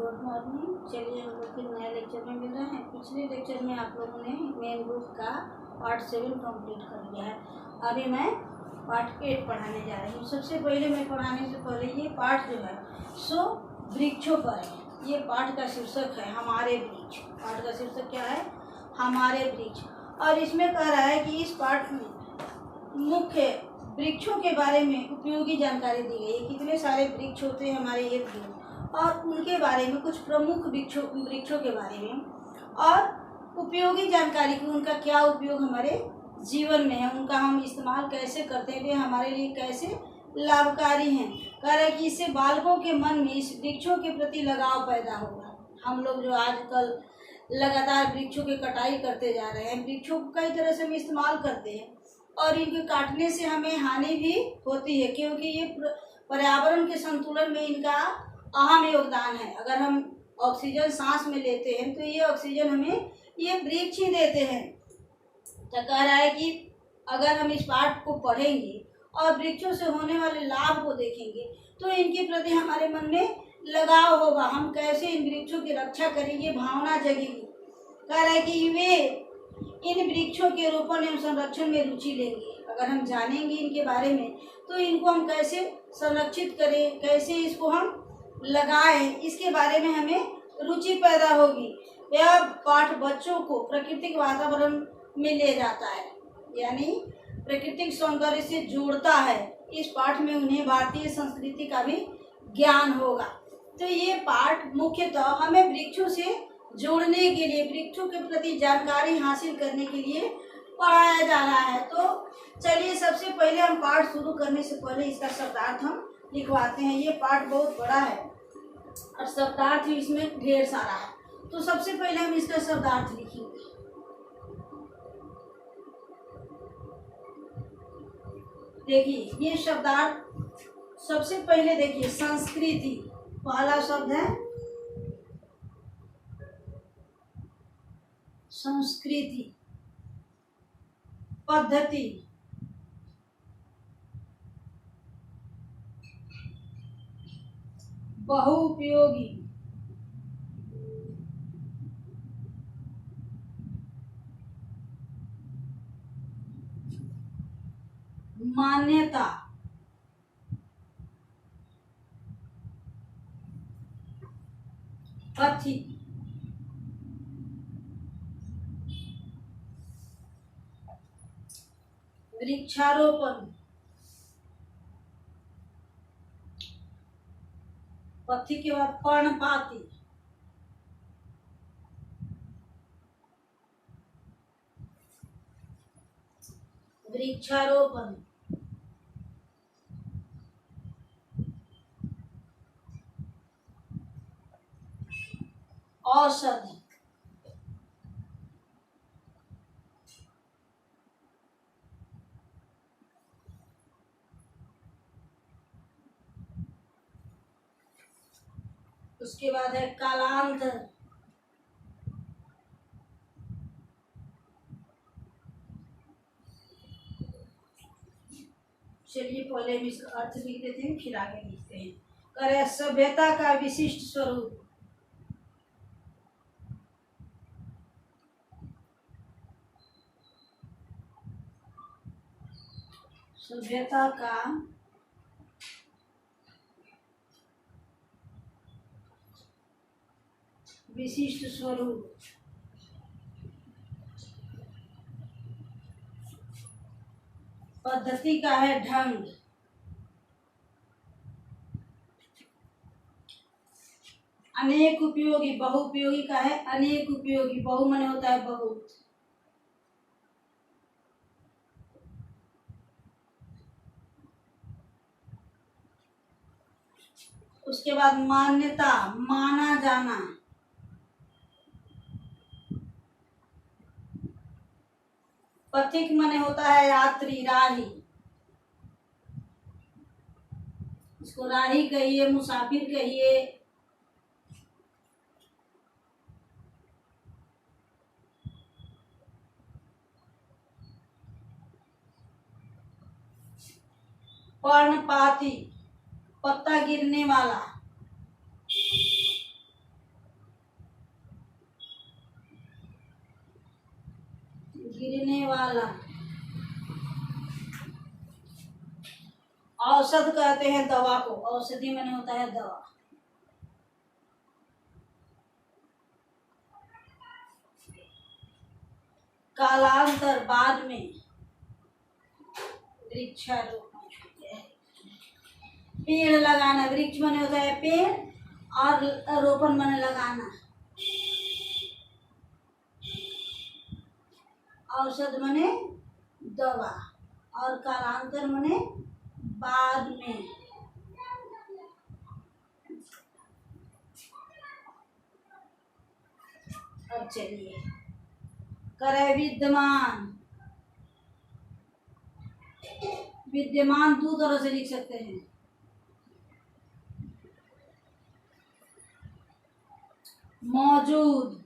Good morning. चलिए हम लोग फिर नए लेक्चर में मिल रहे हैं। पिछले लेक्चर में आप लोगों ने मेन बुक का पार्ट 7 कंप्लीट कर लिया है। अभी मैं पार्ट 8 पढ़ाने जा रही हूँ। सबसे पहले मैं पढ़ाने से पहले ये पाठ जो है सो वृक्षों पर है। ये पाठ का शीर्षक है हमारे वृक्ष। पाठ का शीर्षक क्या है? हमारे वृक्ष। और इसमें कह रहा है कि इस पाठ में मुख्य वृक्षों के बारे में उपयोगी जानकारी दी गई है। कितने सारे वृक्ष होते हैं हमारे इर्द गिर्द और उनके बारे में, कुछ प्रमुख वृक्षों के बारे में और उपयोगी जानकारी की, उनका क्या उपयोग हमारे जीवन में है, उनका हम इस्तेमाल कैसे करते हैं, वे हमारे लिए कैसे लाभकारी हैं। कह रहा है कि इससे बालकों के मन में इस वृक्षों के प्रति लगाव पैदा होगा। हम लोग जो आजकल लगातार वृक्षों की कटाई करते जा रहे हैं, वृक्षों को कई तरह से हम इस्तेमाल करते हैं और इनके काटने से हमें हानि भी होती है, क्योंकि ये पर्यावरण के संतुलन में इनका अहम योगदान है। अगर हम ऑक्सीजन सांस में लेते हैं तो ये ऑक्सीजन हमें ये वृक्ष ही देते हैं। तो कह रहा है कि अगर हम इस पाठ को पढ़ेंगे और वृक्षों से होने वाले लाभ को देखेंगे तो इनके प्रति हमारे मन में लगाव होगा। हम कैसे इन वृक्षों की रक्षा करेंगे, भावना जगेगी। कह रहा है कि वे इन वृक्षों के रोपण एवं संरक्षण में रुचि लेंगे। अगर हम जानेंगे इनके बारे में तो इनको हम कैसे संरक्षित करें, कैसे इसको हम लगाएं, इसके बारे में हमें रुचि पैदा होगी। यह पाठ बच्चों को प्राकृतिक वातावरण में ले जाता है, यानी प्राकृतिक सौंदर्य से जोड़ता है। इस पाठ में उन्हें भारतीय संस्कृति का भी ज्ञान होगा। तो ये पाठ मुख्यतः हमें वृक्षों से जोड़ने के लिए, वृक्षों के प्रति जानकारी हासिल करने के लिए पढ़ाया जा रहा है। तो चलिए सबसे पहले हम पाठ शुरू करने से पहले इसका शब्दार्थ हम लिखवाते हैं। ये पाठ बहुत बड़ा है और शब्दार्थ भी इसमें ढेर सारा है। तो सबसे पहले हम इसका शब्दार्थ लिखेंगे। देखिए ये शब्दार्थ सबसे पहले देखिए संस्कृति। पहला शब्द है संस्कृति, पद्धति, बहुउपयोगी, मान्यता, कथित, वृक्षारोपण, पथी के बाद पर्णपाती, वृक्षारोपण, औषधि, उसके बाद है कालांतर, चलिए पहले हम इसका अर्थ लिख देते हैं फिर आगे लिखते हैं। करे सभ्यता का विशिष्ट स्वरूप, सभ्यता का विशिष्ट स्वरूप, पद्धति का है ढंग, अनेक उपयोगी, बहुउपयोगी का है अनेक उपयोगी, बहु माने होता है बहुत, उसके बाद मान्यता, माना जाना, पथिक माने होता है यात्री, राही, इसको राही कहिए, मुसाफिर कहिए। पर्णपाती, पत्ता गिरने वाला, गिरने वाला। औषध कहते हैं दवा को, औषधि माने होता है दवा। कालांतर बाद में, वृक्षारोपण। पेड़ लगाना, वृक्ष माने होता है पेड़ और रोपण माने लगाना। औषध माने दवा और कालांतर माने बाद में। अब चलिए, करे विद्यमान। विद्यमान दो तरह से लिख सकते हैं। मौजूद,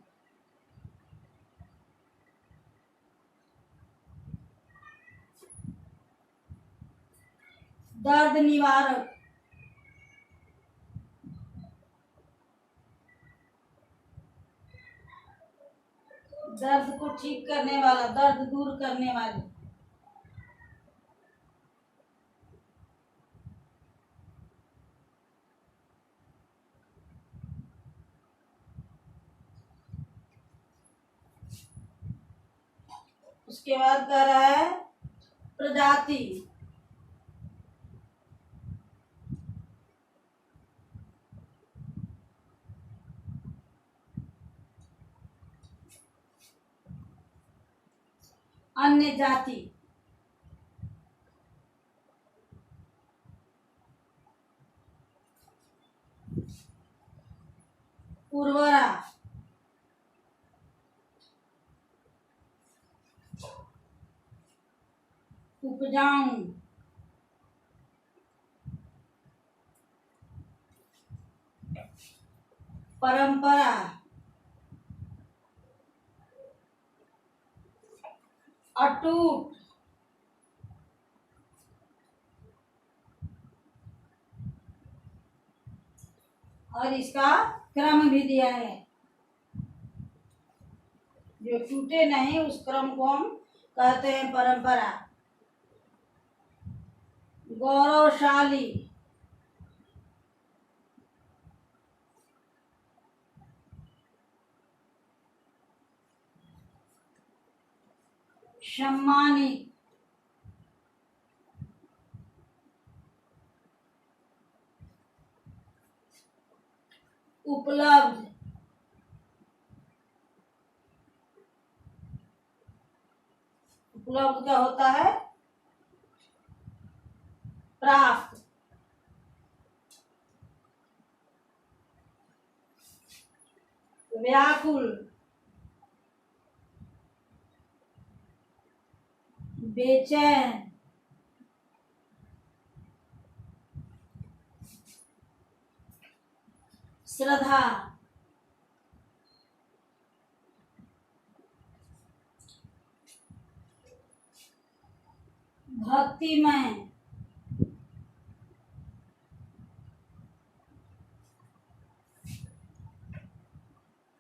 दर्द निवारक, दर्द को ठीक करने वाला, दर्द दूर करने वाली। उसके बाद कह रहा है प्रजाति। अन्य जाति, उर्वरा, उपजाऊ, परंपरा, अटूट, और इसका क्रम भी दिया है। जो टूटे नहीं उस क्रम को हम कहते हैं परंपरा। गौरवशाली, सम्मानित, उपलब्ध, उपलब्ध क्या होता है? प्राप्त। व्याकुल, बेचैन, श्रद्धा, भक्तिमय,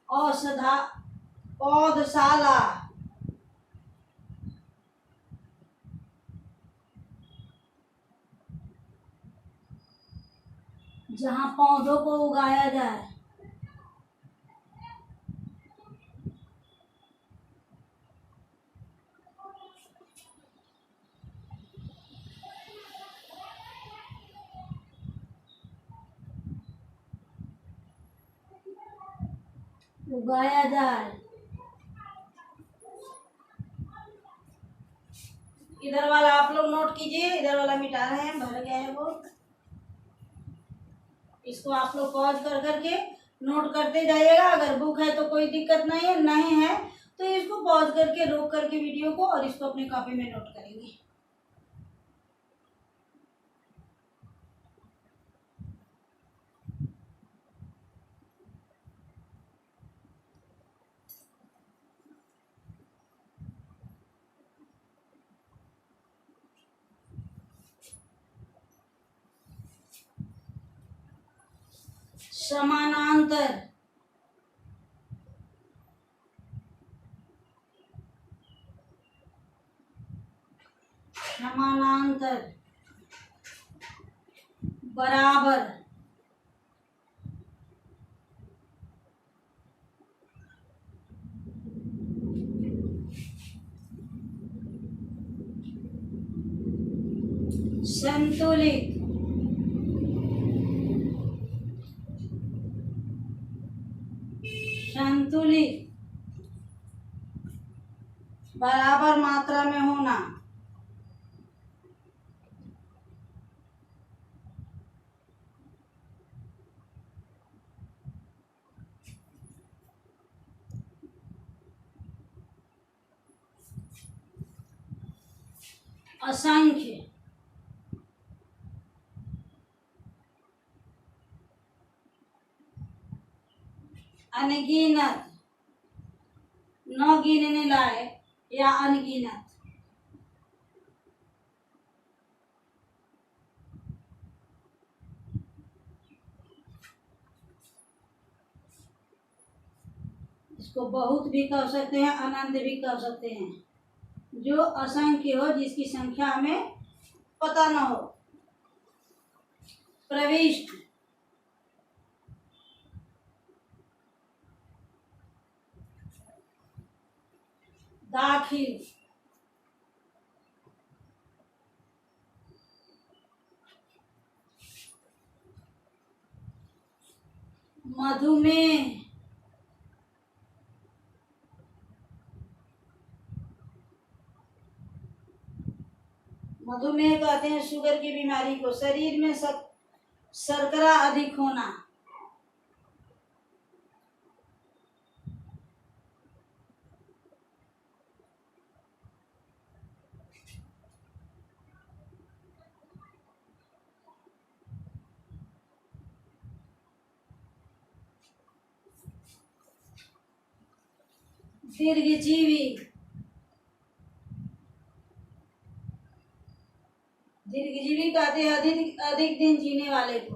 औषधा, पौधशाला, जहाँ पौधों को उगाया जाए। उगाया जाए। इधर वाला आप लोग नोट कीजिए, इधर वाला मिटा रहे हैं, भर गया है वो। इसको आप लोग पॉज कर करके नोट करते जाइएगा। अगर बुक है तो कोई दिक्कत नहीं है, नहीं है तो इसको पॉज करके रोक करके वीडियो को और इसको अपनी कॉपी में नोट करेंगे। समानांतर, समानांतर बराबर संतुलित संतुलित बराबर मात्रा में होना, असंख्य अनगिनत न गिनने लायक या अनगिनत इसको बहुत भी कह सकते हैं, अनंत भी कह सकते हैं। जो असंख्य हो, जिसकी संख्या हमें पता न हो। प्रविष्ट दाखिल मधुमेह मधुमेह कहते हैं शुगर की बीमारी को। शरीर में शर्करा अधिक होना, दीर्घजीवी दीर्घजीवी कहते हैं अधिक दिन जीने वाले को।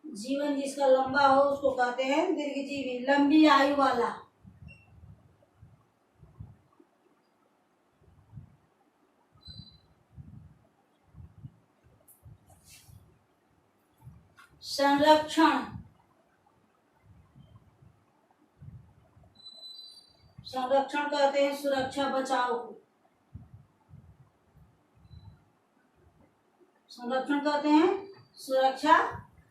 जीवन जिसका लंबा हो उसको कहते हैं दीर्घजीवी, लंबी आयु वाला। संरक्षण संरक्षण कहते हैं सुरक्षा बचाव को। संरक्षण कहते हैं सुरक्षा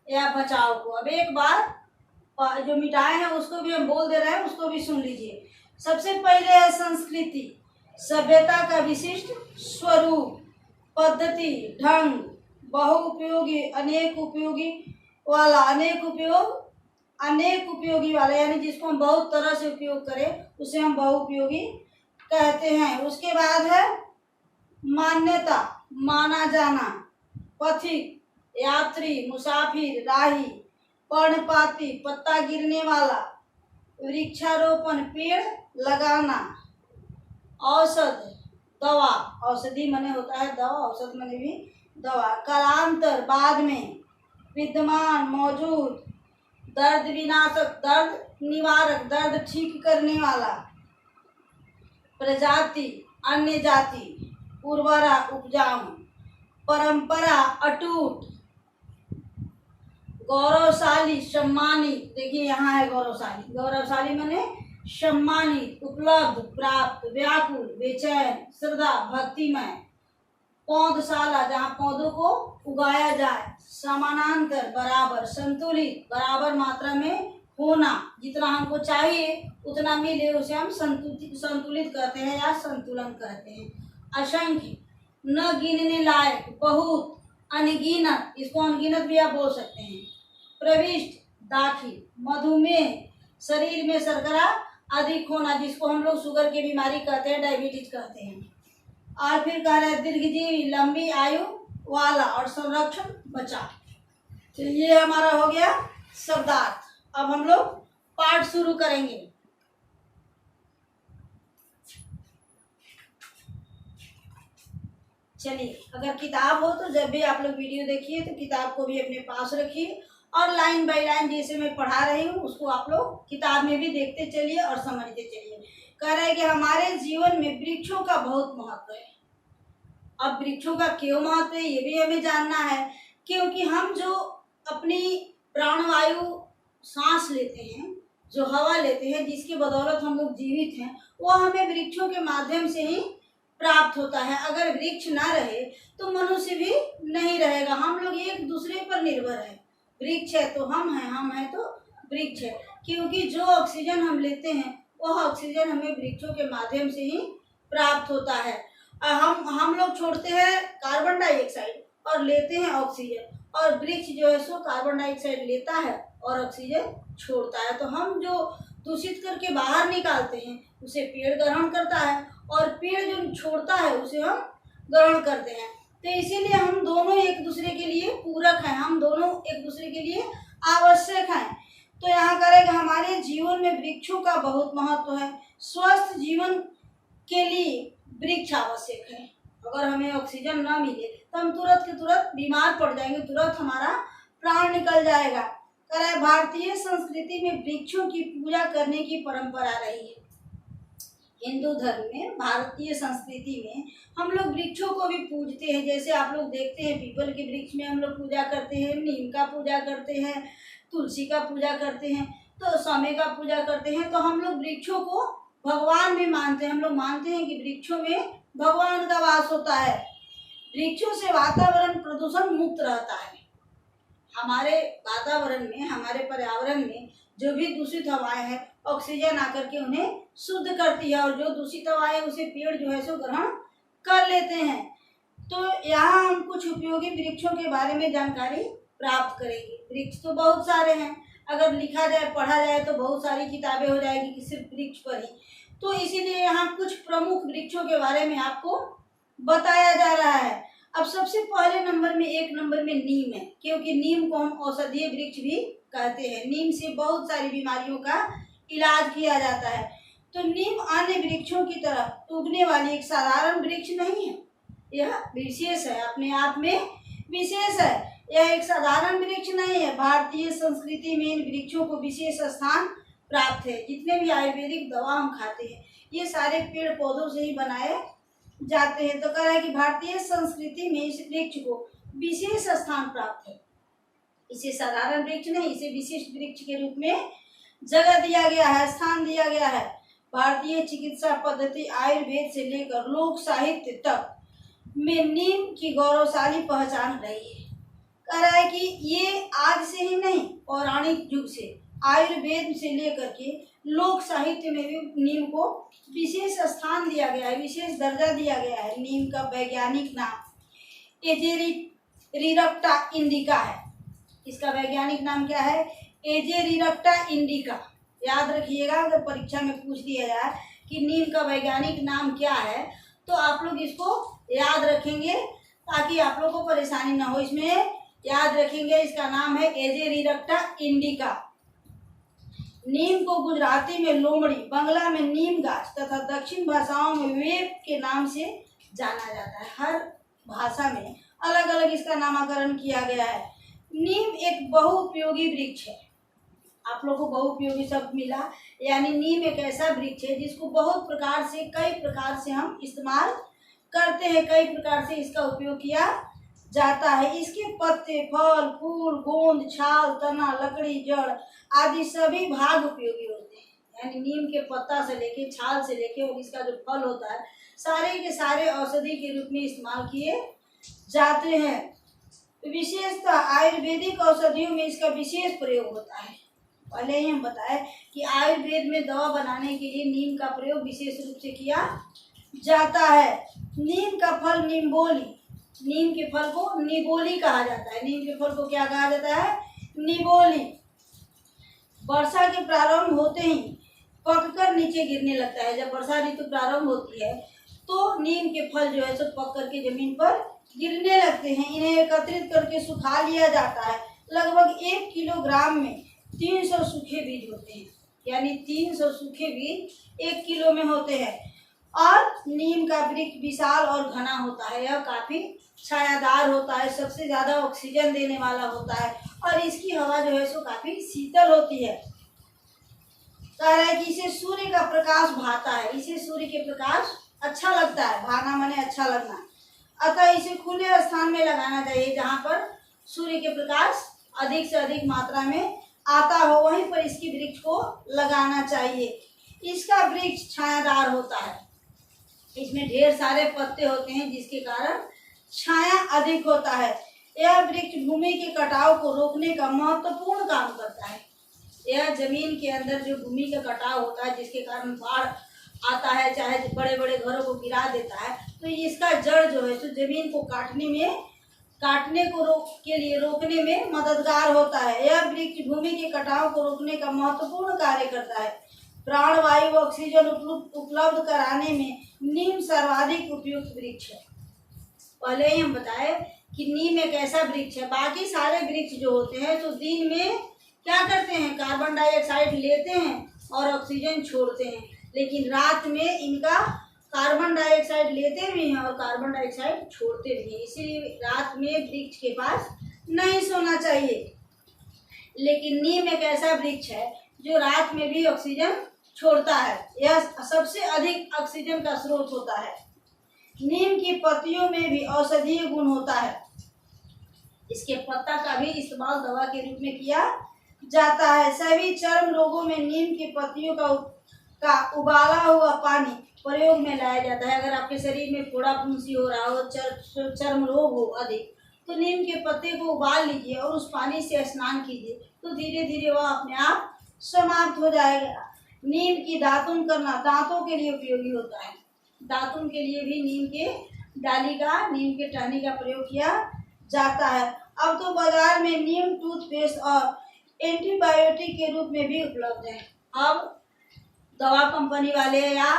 या बचाव को। अब एक बार जो मिटाए हैं उसको भी हम बोल दे रहे हैं, उसको भी सुन लीजिए। सबसे पहले है संस्कृति, सभ्यता का विशिष्ट स्वरूप, पद्धति, ढंग, बहुउपयोगी, अनेक उपयोगी वाला, अनेक उपयोगी वाला, यानी जिसको हम बहुत तरह से उपयोग करें उसे हम बहुउपयोगी कहते हैं। उसके बाद है मान्यता, माना जाना, पथिक, यात्री, मुसाफिर, राही, पर्णपाती, पत्ता गिरने वाला, वृक्षारोपण, पेड़ लगाना, औषध, दवा, औषधि माने होता है दवा, औषध माने भी दवा, कालांतर, बाद में, विद्यमान, मौजूद, दर्द विनाशक, दर्द निवारक, दर्द ठीक करने वाला, प्रजाति, अन्य जाति, उर्वरा, उपजाऊ, परंपरा, अटूट, गौरवशाली, सम्मानित। देखिए यहाँ है गौरवशाली, गौरवशाली माने सम्मानित, उपलब्ध, प्राप्त, व्याकुल, बेचैन, श्रद्धा, भक्तिमय, पौधशाला, जहाँ पौधों को उगाया जाए, समानांतर, बराबर, संतुलित, बराबर मात्रा में होना, जितना हमको चाहिए उतना मिले उसे हम संतुलित कहते हैं या संतुलन कहते हैं। असंख्य, न गिनने लायक, बहुत, अनगिनत, इसको अनगिनत भी आप बोल सकते हैं। प्रविष्ट, दाखिल, मधुमेह, शरीर में शर्करा अधिक होना, जिसको हम लोग शुगर की बीमारी कहते हैं, डायबिटीज कहते हैं। और फिर कह रहे हैं दीर्घजीवी, लंबी आयु वाला, और संरक्षण, बचाव। तो ये हमारा हो गया शब्दार्थ। अब हम लोग पाठ शुरू करेंगे। चलिए, अगर किताब हो तो जब भी आप लोग वीडियो देखिए तो किताब को भी अपने पास रखिए, और लाइन बाय लाइन जैसे मैं पढ़ा रही हूँ उसको आप लोग किताब में भी देखते चलिए और समझते चलिए। कह रहे हैं कि हमारे जीवन में वृक्षों का बहुत महत्व है, अब वृक्षों का क्यों महत्व है ये भी हमें जानना है, क्योंकि हम जो अपनी प्राणवायु सांस लेते हैं, जो हवा लेते हैं, जिसकी बदौलत हम लोग जीवित हैं, वो हमें वृक्षों के माध्यम से ही प्राप्त होता है। अगर वृक्ष ना रहे तो मनुष्य भी नहीं रहेगा। हम लोग एक दूसरे पर निर्भर है। वृक्ष है तो हम हैं तो वृक्ष है, क्योंकि जो ऑक्सीजन हम लेते हैं वह ऑक्सीजन हमें वृक्षों के माध्यम से ही प्राप्त होता है। हम लोग छोड़ते हैं कार्बन डाइऑक्साइड और लेते हैं ऑक्सीजन, और वृक्ष जो है सो कार्बन डाइऑक्साइड लेता है और ऑक्सीजन छोड़ता है। तो हम जो दूषित करके बाहर निकालते हैं उसे पेड़ ग्रहण करता है, और पेड़ जो छोड़ता है उसे हम ग्रहण करते हैं। तो इसीलिए हम दोनों एक दूसरे के लिए पूरक हैं, हम दोनों एक दूसरे के लिए आवश्यक हैं। तो यहाँ करेगा हमारे जीवन में वृक्षों का बहुत महत्व है। स्वस्थ जीवन के लिए वृक्ष आवश्यक है। अगर हमें ऑक्सीजन ना मिले तो हम तुरंत के तुरंत बीमार पड़ जाएंगे, तुरंत हमारा प्राण निकल जाएगा। भारतीय संस्कृति में वृक्षों की पूजा करने की परंपरा रही है। हिंदू धर्म में, भारतीय संस्कृति में हम लोग वृक्षों को भी पूजते हैं। जैसे आप लोग देखते हैं पीपल के वृक्ष में हम लोग पूजा करते हैं, नीम का पूजा करते हैं, तुलसी का पूजा करते हैं, तो सौमे का पूजा करते हैं। तो हम लोग वृक्षों को भगवान भी मानते हैं। हम लोग मानते हैं कि वृक्षों में भगवान का वास होता है। वृक्षों से वातावरण प्रदूषण मुक्त रहता है। हमारे वातावरण में, हमारे पर्यावरण में जो भी दूषित हवाएं हैं, ऑक्सीजन आकर के उन्हें शुद्ध करती है, और जो दूषित हवाएं उसे पेड़ जो है सो ग्रहण कर लेते हैं। तो यहाँ हम कुछ उपयोगी वृक्षों के बारे में जानकारी प्राप्त करेंगे। वृक्ष तो बहुत सारे हैं, अगर लिखा जाए, पढ़ा जाए तो बहुत सारी किताबें हो जाएगी कि सिर्फ वृक्ष पर ही। तो इसीलिए यहाँ कुछ प्रमुख वृक्षों के बारे में आपको बताया जा रहा है। अब सबसे पहले नंबर में, एक नंबर में नीम है, क्योंकि नीम को हम औषधीय वृक्ष भी कहते हैं। नीम से बहुत सारी बीमारियों का इलाज किया जाता है। तो नीम अन्य वृक्षों की तरह उगने वाली एक साधारण वृक्ष नहीं है, यह विशेष है, अपने आप में विशेष है। यह एक साधारण वृक्ष नहीं है। भारतीय संस्कृति में इन वृक्षों को विशेष स्थान प्राप्त है। जितने भी आयुर्वेदिक दवा हम खाते हैं ये सारे पेड़ पौधों से ही बनाए जाते हैं। तो कह रहा है कि भारतीय संस्कृति में इस वृक्ष को विशेष स्थान प्राप्त है। इसे साधारण वृक्ष नहीं, इसे विशिष्ट वृक्ष के रूप में जगह दिया गया है, स्थान दिया गया है। भारतीय चिकित्सा पद्धति आयुर्वेद से लेकर लोक साहित्य तक में नीम की गौरवशाली पहचान रही है। कह रहा है कि ये आज से ही नहीं, पौराणिक युग से, आयुर्वेद से लेकर के लोक साहित्य में भी नीम को विशेष स्थान दिया गया है, विशेष दर्जा दिया गया है। नीम का वैज्ञानिक नाम एजेरिरक्टा इंडिका है। इसका वैज्ञानिक नाम क्या है? एजेरिरक्टा इंडिका। याद रखिएगा, अगर परीक्षा में पूछ दिया जाए कि नीम का वैज्ञानिक नाम क्या है तो आप लोग इसको याद रखेंगे ताकि आप लोग को परेशानी ना हो। इसमें याद रखेंगे, इसका नाम है एजेरिरक्टा इंडिका। नीम को गुजराती में लोमड़ी, बांग्ला में नीम गाछ तथा दक्षिण भाषाओं में वेप के नाम से जाना जाता है। हर भाषा में अलग अलग इसका नामकरण किया गया है। नीम एक बहुउपयोगी वृक्ष है। आप लोगों को बहुउपयोगी शब्द मिला, यानी नीम एक ऐसा वृक्ष है जिसको बहुत प्रकार से, कई प्रकार से हम इस्तेमाल करते हैं, कई प्रकार से इसका उपयोग किया जाता है। इसके पत्ते, फल, फूल, गोंद, छाल, तना, लकड़ी, जड़ आदि सभी भाग उपयोगी होते हैं। यानी नीम के पत्ता से लेके, छाल से लेके और इसका जो फल होता है, सारे के सारे औषधि के रूप में इस्तेमाल किए जाते हैं। विशेषतः आयुर्वेदिक औषधियों में इसका विशेष प्रयोग होता है। पहले ही हम बताए कि आयुर्वेद में दवा बनाने के लिए नीम का प्रयोग विशेष रूप से किया जाता है। नीम का फल निम्बोली, नीम के फल को निबोली कहा जाता है। नीम के फल को क्या कहा जाता है? निबोली। वर्षा के प्रारंभ होते ही पककर नीचे गिरने लगता है। जब वर्षा ऋतु प्रारंभ होती है तो नीम के फल जो है सो पक करके जमीन पर गिरने लगते हैं। इन्हें एकत्रित करके सुखा लिया जाता है। लगभग 1 किलोग्राम में 300 सूखे बीज होते हैं, यानी 300 सूखे बीज 1 किलो में होते हैं। और नीम का वृक्ष विशाल और घना होता है। यह काफी छायादार होता है, सबसे ज्यादा ऑक्सीजन देने वाला होता है और इसकी हवा जो है सो काफी शीतल होती है। कह रहा है कि इसे सूर्य का प्रकाश भाता है, इसे सूर्य के प्रकाश अच्छा लगता है। भाना माने अच्छा लगना। अतः इसे खुले स्थान में लगाना चाहिए जहाँ पर सूर्य के प्रकाश अधिक से अधिक मात्रा में आता हो, वहीं पर इसकी वृक्ष को लगाना चाहिए। इसका वृक्ष छायादार होता है, इसमें ढेर सारे पत्ते होते हैं जिसके कारण छाया अधिक होता है। यह वृक्ष भूमि के कटाव को रोकने का महत्वपूर्ण काम करता है। यह जमीन के अंदर जो भूमि का कटाव होता है जिसके कारण बाढ़ आता है, चाहे बड़े बड़े घरों को गिरा देता है, तो इसका जड़ जो है तो जमीन को काटने को रोकने में मददगार होता है। यह वृक्ष भूमि के कटाव को रोकने का महत्वपूर्ण कार्य करता है। प्राणवायु ऑक्सीजन उपलब्ध कराने में नीम सर्वाधिक उपयुक्त वृक्ष है। पहले ही हम बताए कि नीम एक ऐसा वृक्ष है, बाकी सारे वृक्ष जो होते हैं तो दिन में क्या करते हैं, कार्बन डाइऑक्साइड लेते हैं और ऑक्सीजन छोड़ते हैं, लेकिन रात में इनका कार्बन डाइऑक्साइड लेते भी हैं और कार्बन डाइऑक्साइड छोड़ते भी हैं। इसीलिए रात में वृक्ष के पास नहीं सोना चाहिए। लेकिन नीम एक ऐसा वृक्ष है जो रात में भी ऑक्सीजन छोड़ता है। यह सबसे अधिक ऑक्सीजन का स्रोत होता है। नीम की पत्तियों में भी औषधीय गुण होता है। इसके पत्ता का भी इस्तेमाल दवा के रूप में किया जाता है। सभी चर्म रोगों में नीम की पत्तियों का उबाला हुआ पानी प्रयोग में लाया जाता है। अगर आपके शरीर में फोड़ा फुंसी हो रहा हो, चर्म रोग हो अधिक, तो नीम के पत्ते को उबाल लीजिए और उस पानी से स्नान कीजिए, तो धीरे धीरे वह अपने आप समाप्त हो जाएगा। नीम की दातुन करना दांतों के लिए उपयोगी होता है। दातुन के लिए भी नीम के टहनी का प्रयोग किया जाता है। अब तो बाजार में नीम टूथपेस्ट और एंटीबायोटिक के रूप में भी उपलब्ध है। अब दवा कंपनी वाले या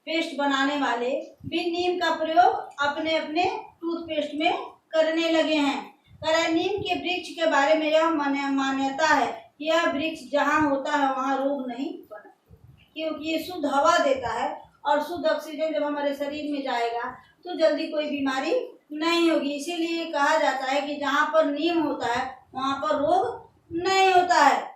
पेस्ट बनाने वाले भी नीम का प्रयोग अपने अपने टूथपेस्ट में करने लगे हैं। पर नीम के वृक्ष के बारे में यह मान्यता है कि यह वृक्ष जहाँ होता है वहाँ रोग नहीं बनता, क्योंकि ये शुद्ध हवा देता है और शुद्ध ऑक्सीजन जब हमारे शरीर में जाएगा तो जल्दी कोई बीमारी नहीं होगी। इसीलिए कहा जाता है कि जहाँ पर नीम होता है वहाँ पर रोग नहीं होता है।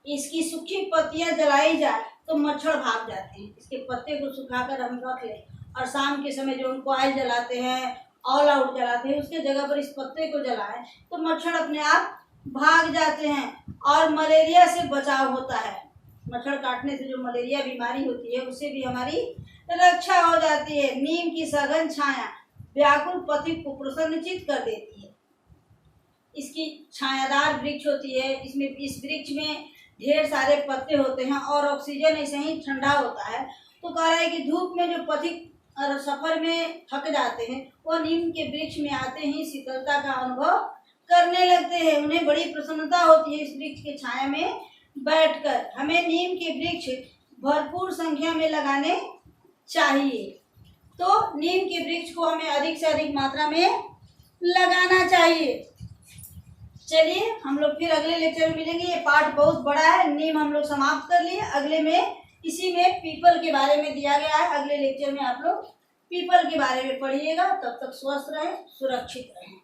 इसकी सूखी पत्तियां जलाई जाए तो मच्छर भाग जाते हैं। इसके पत्ते को सुखाकर हम रख लें और शाम के समय जो हम कॉइल जलाते हैं, ऑल आउट जलाते हैं, उसके जगह पर इस पत्ते को जलाएं तो मच्छर अपने आप भाग जाते हैं और मलेरिया से बचाव होता है। मच्छर काटने से जो मलेरिया बीमारी होती है उससे भी हमारी रक्षा हो जाती है। नीम की सघन छाया व्याकुल पथिक को प्रसन्नचित कर देती है। इसकी छायादार वृक्ष होती है। इस वृक्ष में ढेर सारे पत्ते होते हैं और ऑक्सीजन ऐसे ही ठंडा होता है। तो कह रहा है कि धूप में जो पथिक सफर में थक जाते हैं वो नीम के वृक्ष में आते ही शीतलता का अनुभव करने लगते हैं। उन्हें बड़ी प्रसन्नता होती है इस वृक्ष के छाया में बैठकर। हमें नीम के वृक्ष भरपूर संख्या में लगाने चाहिए। तो नीम के वृक्ष को हमें अधिक से अधिक मात्रा में लगाना चाहिए। चलिए हम लोग फिर अगले लेक्चर में मिलेंगे। ये पार्ट बहुत बड़ा है। नीम हम लोग समाप्त कर लिए। अगले में इसी में पीपल के बारे में दिया गया है। अगले लेक्चर में आप लोग पीपल के बारे में पढ़िएगा। तब तक स्वस्थ रहें, सुरक्षित रहें।